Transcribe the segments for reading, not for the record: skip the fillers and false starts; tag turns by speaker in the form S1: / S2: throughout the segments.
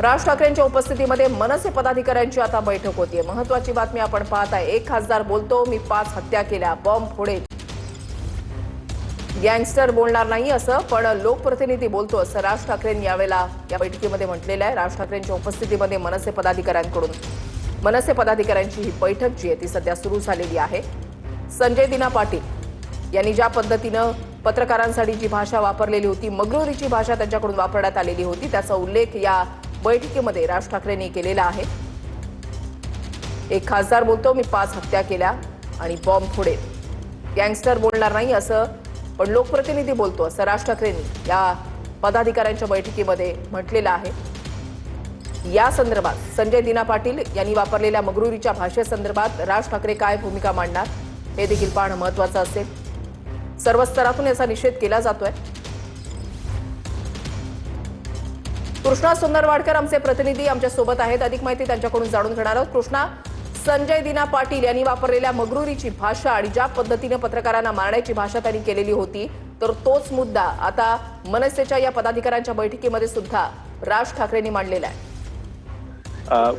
S1: राज ठाकरेंच्या उपस्थितीमध्ये मनसे पदाधिकाऱ्यांची आता बैठक होतीये। महत्त्वाची बातमी आपण पाहत आहे। एक खासदार बोलतो मी 5 हत्या केल्या, बॉम्ब फोडे, गँगस्टर बोलणार नाही असं, पण लोकप्रतिनिधी बोलतो असं राज ठाकरेंनी यावेळेला या बैठकीमध्ये म्हटलेलं आहे। राज ठाकरेंच्या उपस्थितीमध्ये मनसे पदाधिकाऱ्यांची ही बैठक जी आहे ती सध्या सुरू झालेली आहे। संजय दिना पाटील यांनी ज्या पद्धतीनं पत्रकारांसाठी जी भाषा वापरलेली होती, मगरुरीची भाषा त्यांच्याकडून वापरण्यात आलेली होती, त्याचा उल्लेख या बैठकीमध्ये राज ठाकरेंनी केलेला आहे। एक खासदार बोलतो मी 5 हत्या केल्या आणि बॉम्ब फोडे, गँगस्टर बोलणार नाही असं, पण लोकप्रतिनिधी बोलतो असं राज ठाकरेंनी या पदाधिकाऱ्यांच्या बैठकीमध्ये म्हटलेलं आहे। या संदर्भात संजय दिना पाटील यांनी वापरलेल्या मगरुरीच्या भाषेसंदर्भात राज ठाकरे काय भूमिका मांडणार हे देखील पाहणं महत्त्वाचं असेल। सर्व स्तरातून याचा निषेध केला जातोय। कृष्णा सुंदरवाडकर आमचे प्रतिनिधी आमच्या सोबत आहेत, अधिक माहिती त्यांच्याकडून जाणून घेणार आहोत। कृष्णा, संजय दिना पाटील यांनी वापरलेल्या मगरुरीची भाषा आणि ज्या पद्धतीने पत्रकारांना मारण्याची भाषा त्यांनी केलेली होती, तर तोच मुद्दा आता मनसेच्या या पदाधिकाऱ्यांच्या बैठकीमध्ये सुद्धा राज ठाकरेंनी मांडलेला आहे।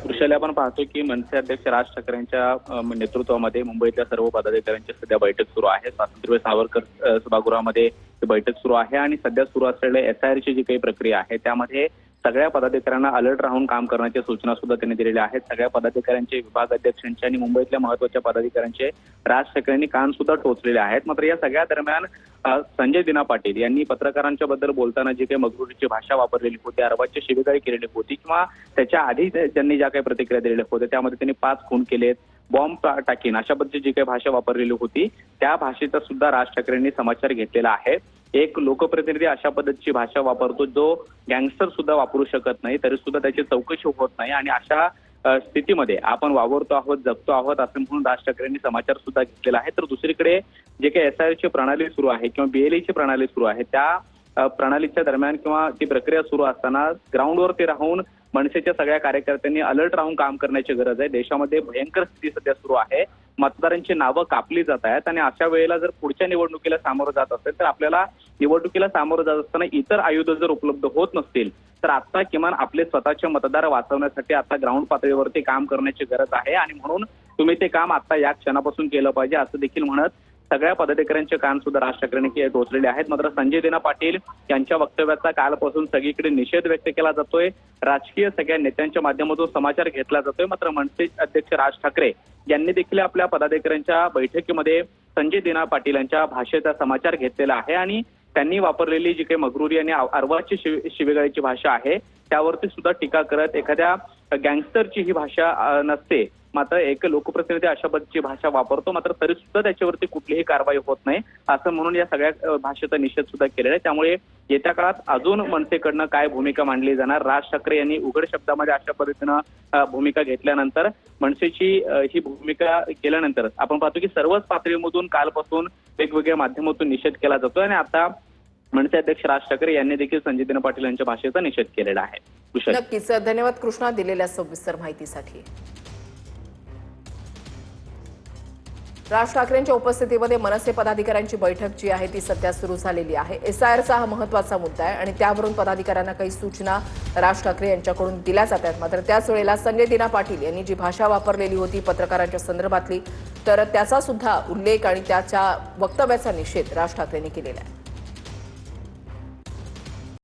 S2: वृषाली, आपण पाहतो की मनसे अध्यक्ष राज ठाकरेंच्या नेतृत्वामध्ये मुंबईतल्या सर्व पदाधिकाऱ्यांची सध्या बैठक सुरू आहे। स्वातंत्र्यवीर सावरकर सभागृहामध्ये ही बैठक सुरू आहे आणि सध्या सुरू असलेल्या SIRची जी काही प्रक्रिया आहे त्यामध्ये सगळ्या पदाधिकाऱ्यांना अलर्ट राहून काम करण्याच्या सूचना सुद्धा त्यांनी दिलेल्या आहेत। सगळ्या पदाधिकाऱ्यांचे, विभाग अध्यक्षांचे आणि मुंबईतल्या महत्त्वाच्या पदाधिकाऱ्यांचे राज ठाकरेंनी कान सुद्धा टोचलेले आहेत। मात्र या सगळ्या दरम्यान संजय दिना पाटील यांनी पत्रकारांच्या बद्दल बोलताना जी काही मगरुरीची भाषा वापरलेली होती, अरबाजची शिवीगाळी केलेली होती किंवा त्याच्या आधी त्यांनी ज्या काही प्रतिक्रिया दिलेल्या होत्या त्यामध्ये त्यांनी 5 खून केलेत, बॉम्ब टाकीन अशा पद्धतीची जी काही भाषा वापरलेली होती त्या भाषेचा सुद्धा राज ठाकरेंनी समाचार घेतलेला आहे। एक लोकप्रतिनिधी अशा पद्धतीची भाषा वापरतो जो गँगस्टर सुद्धा वापरू शकत नाही, तरी सुद्धा त्याची चौकशी होत नाही आणि अशा स्थितीमध्ये आपण वावरतो आहोत, जगतो आहोत असं म्हणून राज ठाकरेंनी समाचार सुद्धा घेतलेला आहे। तर दुसरीकडे जे काही SIRची प्रणाली सुरू आहे किंवा BLEची प्रणाली सुरू आहे त्या प्रणालीच्या दरम्यान किंवा ती प्रक्रिया सुरू असताना ग्राउंडवरती राहून मनसेच्या सगळ्या कार्यकर्त्यांनी अलर्ट राहून काम करण्याची गरज आहे। देशामध्ये भयंकर स्थिती सध्या सुरू आहे, मतदारांची नावं कापली जात आहेत आणि अशा वेळेला जर पुढच्या निवडणुकीला सामोरं जात असेल तर आपल्याला निवडणुकीला सामोरं जात असताना इतर आयुध जर उपलब्ध होत नसतील तर आता किमान आपले स्वतःचे मतदार वाचवण्यासाठी आता ग्राउंड पातळीवरती काम करण्याची गरज आहे आणि म्हणून तुम्ही ते काम आता या क्षणापासून केलं पाहिजे असं देखील म्हणत सगळ्या पदाधिकाऱ्यांचे कान सुद्धा राज ठाकरेंनी टोचलेले आहेत। मात्र संजय दिना पाटील यांच्या वक्तव्याचा कालपासून सगळीकडे निषेध व्यक्त केला जातोय, राजकीय सगळ्या नेत्यांच्या माध्यमातून समाचार घेतला जातोय। मात्र मनसे अध्यक्ष राज ठाकरे यांनी देखील आपल्या पदाधिकाऱ्यांच्या बैठकीमध्ये संजय दिना पाटील यांच्या भाषेचा समाचार घेतलेला आहे आणि त्यांनी वापरलेली जी काही मगरुरी आणि अरबाजची शिवीगाळीची भाषा आहे त्यावरती सुद्धा टीका करत एखाद्या गँगस्टरची ही भाषा नसते, मात्र एक लोकप्रतिनिधी अशा पद्धतीची भाषा वापरतो, मात्र तरी सुद्धा त्याच्यावरती कुठलीही कारवाई होत नाही असं म्हणून या सगळ्या भाषेचा निषेध सुद्धा केलेला आहे। त्यामुळे येत्या काळात अजून मनसेकडनं काय भूमिका मांडली जाणार, राज ठाकरे यांनी उघड शब्दामध्ये अशा पद्धतीनं भूमिका घेतल्यानंतर मनसेची ही भूमिका केल्यानंतर आपण पाहतो की सर्वच पातळीमधून कालपासून वेगवेगळ्या माध्यमातून निषेध केला जातोय आणि आता मनसे अध्यक्ष राज ठाकरे यांनी देखील संजय दिना पाटील यांच्या भाषेचा निषेध केलेला आहे।
S1: नक्कीच, धन्यवाद कृष्णा दिलेल्या सविस्तर माहितीसाठी। राज ठाकरेंच्या उपस्थितीमध्ये मनसे पदाधिकाऱ्यांची बैठक जी आहे ती सध्या सुरू झालेली आहे। SIRचा हा महत्त्वाचा मुद्दा आहे आणि त्यावरून पदाधिकाऱ्यांना काही सूचना राज ठाकरे यांच्याकडून दिल्या जातात। मात्र त्याच वेळेला संजय दिना पाटील यांनी जी भाषा वापरलेली होती पत्रकारांच्या संदर्भातली, तर त्याचा सुद्धा उल्लेख आणि त्याच्या वक्तव्याचा निषेध राज ठाकरेंनी केलेला आहे।